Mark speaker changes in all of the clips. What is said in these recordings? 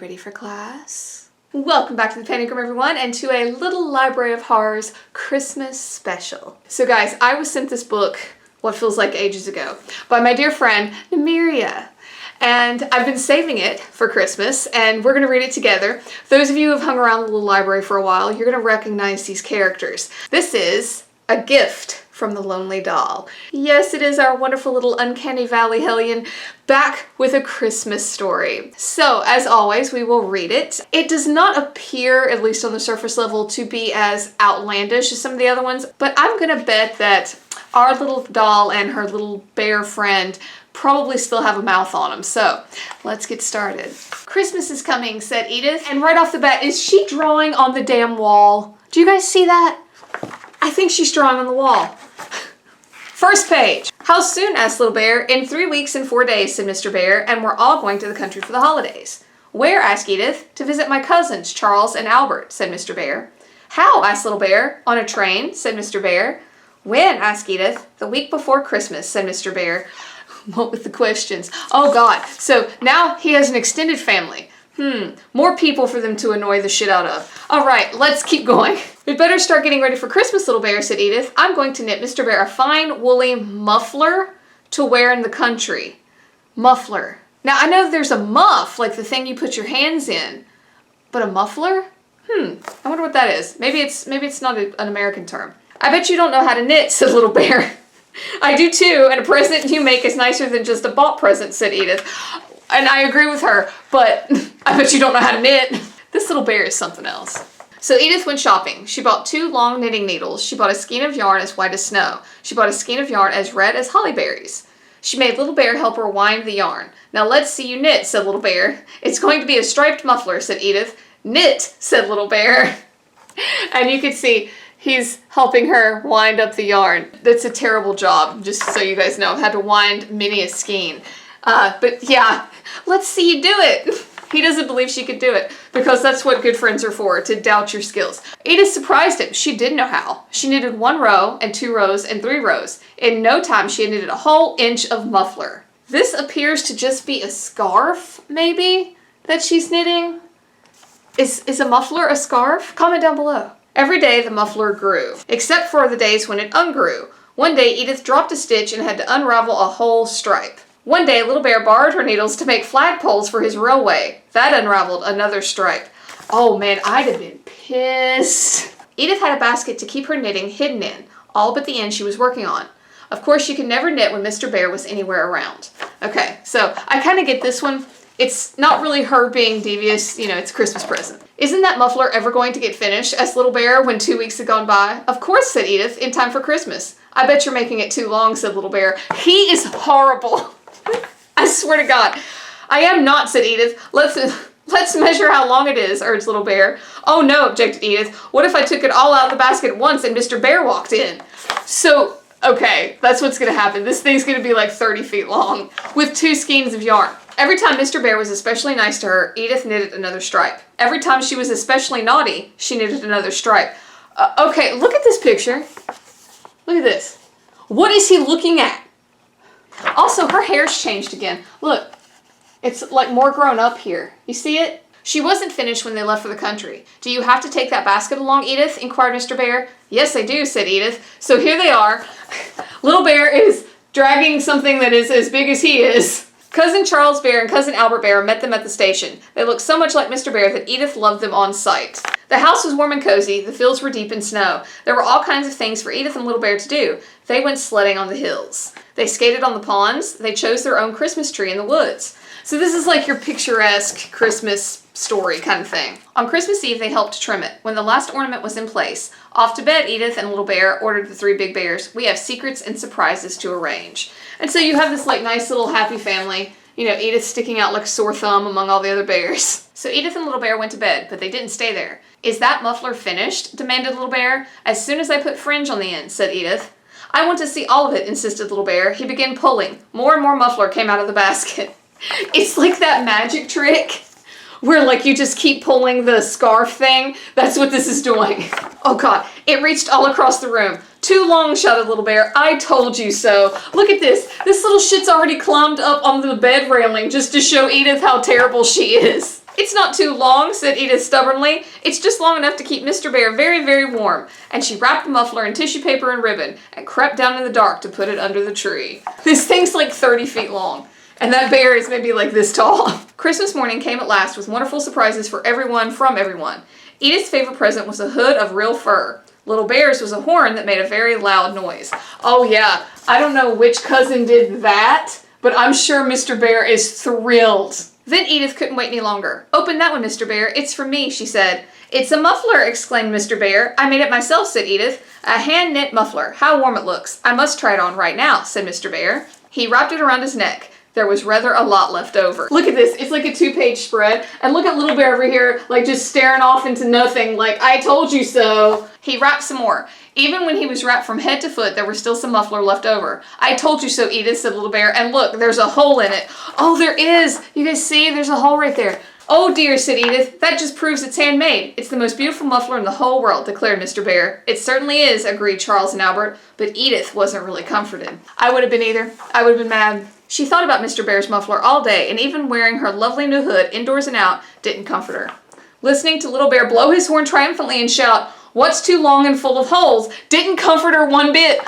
Speaker 1: ready for class? Welcome back to the Panic Room, everyone, and to a Little Library of Horrors Christmas special. So guys, I was sent this book, what feels like ages ago, by my dear friend, Namiria. And I've been saving it for Christmas, and we're going to read it together. Those of you who have hung around the little library for a while, you're going to recognize these characters. This is A Gift from the Lonely Doll. Yes, it is our wonderful little Uncanny Valley hellion back with a Christmas story. So, as always, we will read it. It does not appear, at least on the surface level, to be as outlandish as some of the other ones, but I'm gonna bet that our little doll and her little bear friend probably still have a mouth on them. So, let's get started. Christmas is coming, said Edith, and right off the bat, is she drawing on the damn wall? Do you guys see that? I think she's drawing on the wall. First page. How soon? Asked Little Bear. In 3 weeks and 4 days, said Mr. Bear, and we're all going to the country for the holidays. Where? Asked Edith. To visit my cousins, Charles and Albert, said Mr. Bear. How? Asked Little Bear. On a train, said Mr. Bear. When? Asked Edith. The week before Christmas, said Mr. Bear. What with the questions? Oh God. So now he has an extended family. More people for them to annoy the shit out of. All right, let's keep going. We'd better start getting ready for Christmas, Little Bear, said Edith. I'm going to knit Mr. Bear a fine woolly muffler to wear in the country. Muffler. Now, I know there's a muff, like the thing you put your hands in, but a muffler? I wonder what that is. Maybe it's not an American term. I bet you don't know how to knit, said Little Bear. I do too, and a present you make is nicer than just a bought present, said Edith. And I agree with her, but I bet you don't know how to knit. This little bear is something else. So Edith went shopping. She bought 2 long knitting needles. She bought a skein of yarn as white as snow. She bought a skein of yarn as red as holly berries. She made Little Bear help her wind the yarn. Now let's see you knit, said Little Bear. It's going to be a striped muffler, said Edith. Knit, said Little Bear. And you can see he's helping her wind up the yarn. That's a terrible job, just so you guys know. I've had to wind many a skein. But yeah, let's see you do it. He doesn't believe she could do it because that's what good friends are for, to doubt your skills. Edith surprised him. She did know how. She knitted 1 row and 2 rows and 3 rows. In no time, she had knitted a whole inch of muffler. This appears to just be a scarf, maybe, that she's knitting. Is a muffler a scarf? Comment down below. Every day the muffler grew, except for the days when it ungrew. One day Edith dropped a stitch and had to unravel a whole stripe. One day, Little Bear borrowed her needles to make flagpoles for his railway. That unraveled another stripe. Oh man, I'd have been pissed. Edith had a basket to keep her knitting hidden in, all but the end she was working on. Of course, she could never knit when Mr. Bear was anywhere around. Okay, so I kind of get this one. It's not really her being devious, you know, it's a Christmas present. Isn't that muffler ever going to get finished? Asked Little Bear when 2 weeks had gone by. Of course, said Edith, in time for Christmas. I bet you're making it too long, said Little Bear. He is horrible. I swear to God. I am not, said Edith. Let's measure how long it is, urged Little Bear. Oh no, objected Edith. What if I took it all out of the basket at once and Mr. Bear walked in? So, okay, that's what's gonna happen. This thing's gonna be like 30 feet long with 2 skeins of yarn. Every time Mr. Bear was especially nice to her, Edith knitted another stripe. Every time she was especially naughty, she knitted another stripe. Okay, look at this picture. Look at this. What is he looking at? Also, her hair's changed again. Look, it's like more grown up here. You see it? She wasn't finished when they left for the country. Do you have to take that basket along, Edith? Inquired Mr. Bear. Yes, I do, said Edith. So here they are. Little Bear is dragging something that is as big as he is. Cousin Charles Bear and Cousin Albert Bear met them at the station. They looked so much like Mr. Bear that Edith loved them on sight. The house was warm and cozy. The fields were deep in snow. There were all kinds of things for Edith and Little Bear to do. They went sledding on the hills. They skated on the ponds. They chose their own Christmas tree in the woods. So this is like your picturesque Christmas story kind of thing. On Christmas Eve, they helped trim it. When the last ornament was in place, off to bed, Edith and Little Bear ordered the 3 big bears. We have secrets and surprises to arrange. And so you have this like nice little happy family. You know, Edith sticking out like a sore thumb among all the other bears. So Edith and Little Bear went to bed, but they didn't stay there. Is that muffler finished? Demanded Little Bear. As soon as I put fringe on the end, said Edith. I want to see all of it, insisted Little Bear. He began pulling. More and more muffler came out of the basket. It's like that magic trick where like you just keep pulling the scarf thing. That's what this is doing. Oh God, it reached all across the room. Too long, shouted Little Bear. I told you so. Look at this. This little shit's already climbed up on the bed railing just to show Edith how terrible she is. It's not too long, said Edith stubbornly. It's just long enough to keep Mr. Bear very, very warm. And she wrapped the muffler in tissue paper and ribbon and crept down in the dark to put it under the tree. This thing's like 30 feet long. And that bear is maybe like this tall. Christmas morning came at last with wonderful surprises for everyone from everyone. Edith's favorite present was a hood of real fur. Little Bear's was a horn that made a very loud noise. Oh yeah, I don't know which cousin did that, but I'm sure Mr. Bear is thrilled. Then Edith couldn't wait any longer. Open that one, Mr. Bear. It's for me, she said. It's a muffler, exclaimed Mr. Bear. I made it myself, said Edith. A hand-knit muffler. How warm it looks. I must try it on right now, said Mr. Bear. He wrapped it around his neck. There was rather a lot left over. Look at this. It's like a 2-page spread. And look at Little Bear over here, like just staring off into nothing, like, I told you so. He wrapped some more. Even when he was wrapped from head to foot, there was still some muffler left over. I told you so, Edith, said Little Bear. And look, there's a hole in it. Oh, there is. You guys see? There's a hole right there. Oh dear, said Edith. That just proves it's handmade. It's the most beautiful muffler in the whole world, declared Mr. Bear. It certainly is, agreed Charles and Albert. But Edith wasn't really comforted. I would have been either. I would have been mad. She thought about Mr. Bear's muffler all day, and even wearing her lovely new hood indoors and out didn't comfort her. Listening to Little Bear blow his horn triumphantly and shout, "What's too long and full of holes?" didn't comfort her one bit.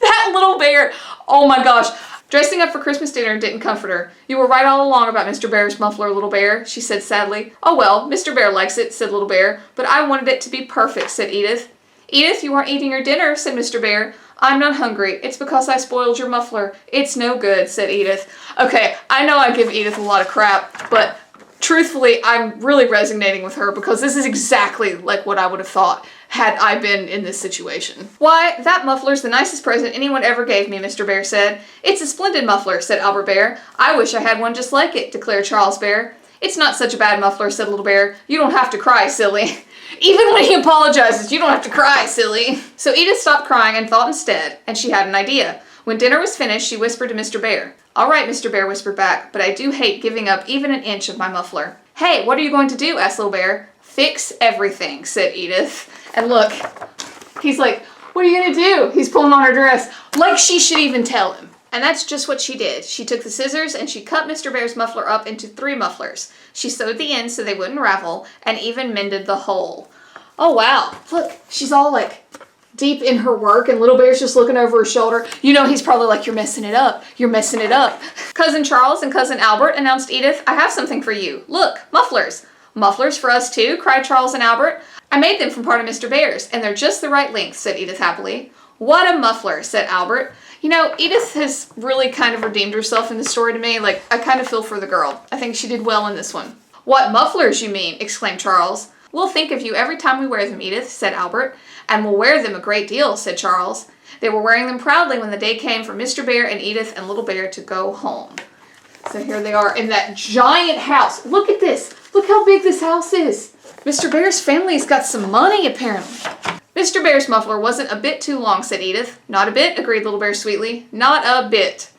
Speaker 1: That Little Bear, oh my gosh. Dressing up for Christmas dinner didn't comfort her. You were right all along about Mr. Bear's muffler, Little Bear, she said sadly. Oh well, Mr. Bear likes it, said Little Bear, but I wanted it to be perfect, said Edith. Edith, you aren't eating your dinner, said Mr. Bear. I'm not hungry. It's because I spoiled your muffler. It's no good, said Edith. Okay, I know I give Edith a lot of crap, but truthfully, I'm really resonating with her because this is exactly like what I would have thought had I been in this situation. Why, that muffler's the nicest present anyone ever gave me, Mr. Bear said. It's a splendid muffler, said Albert Bear. I wish I had one just like it, declared Charles Bear. It's not such a bad muffler, said Little Bear. You don't have to cry, silly. Even when he apologizes, you don't have to cry, silly. So Edith stopped crying and thought instead, and she had an idea. When dinner was finished, she whispered to Mr. Bear. All right, Mr. Bear whispered back, but I do hate giving up even an inch of my muffler. Hey, what are you going to do? Asked Little Bear. Fix everything, said Edith. And look, he's like, what are you gonna do? He's pulling on her dress, like she should even tell him. And that's just what she did. She took the scissors and she cut Mr. Bear's muffler up into 3 mufflers. She sewed the ends so they wouldn't ravel and even mended the hole. Oh wow, look, she's all like deep in her work and Little Bear's just looking over her shoulder. You know he's probably like, you're messing it up. You're messing it up. Cousin Charles and Cousin Albert, announced Edith, I have something for you. Look, mufflers. Mufflers for us too, cried Charles and Albert. I made them from part of Mr. Bear's, and they're just the right length, said Edith happily. What a muffler, said Albert. You know, Edith has really kind of redeemed herself in the story to me. Like, I kind of feel for the girl. I think she did well in this one. What mufflers, you mean? Exclaimed Charles. We'll think of you every time we wear them, Edith, said Albert. And we'll wear them a great deal, said Charles. They were wearing them proudly when the day came for Mr. Bear and Edith and Little Bear to go home. So here they are in that giant house. Look at this. Look how big this house is. Mr. Bear's family's got some money, apparently. Mr. Bear's muffler wasn't a bit too long, said Edith. Not a bit, agreed Little Bear sweetly. Not a bit.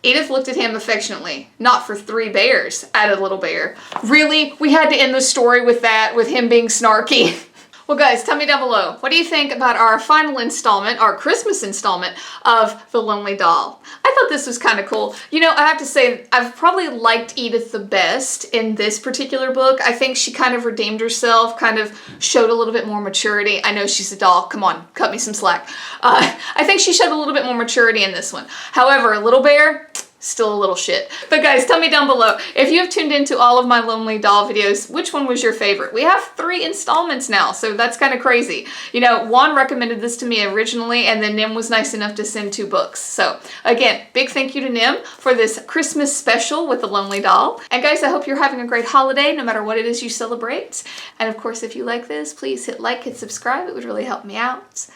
Speaker 1: Edith looked at him affectionately. Not for 3 bears, added Little Bear. Really? We had to end the story with that, with him being snarky. Well guys, tell me down below, what do you think about our final installment, our Christmas installment of The Lonely Doll? I thought this was kind of cool. You know, I have to say, I've probably liked Edith the best in this particular book. I think she kind of redeemed herself, kind of showed a little bit more maturity. I know she's a doll, come on, cut me some slack. I think she showed a little bit more maturity in this one. However, Little Bear, still a little shit. But guys, tell me down below, if you have tuned into all of my Lonely Doll videos, which one was your favorite? We have 3 installments now, so that's kind of crazy. You know, Juan recommended this to me originally, and then Nim was nice enough to send 2 books. So again, big thank you to Nim for this Christmas special with The Lonely Doll. And guys, I hope you're having a great holiday, no matter what it is you celebrate. And of course, if you like this, please hit like, hit subscribe. It would really help me out.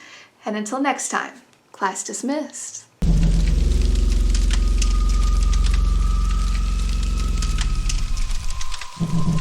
Speaker 1: And until next time, class dismissed.
Speaker 2: Thank you.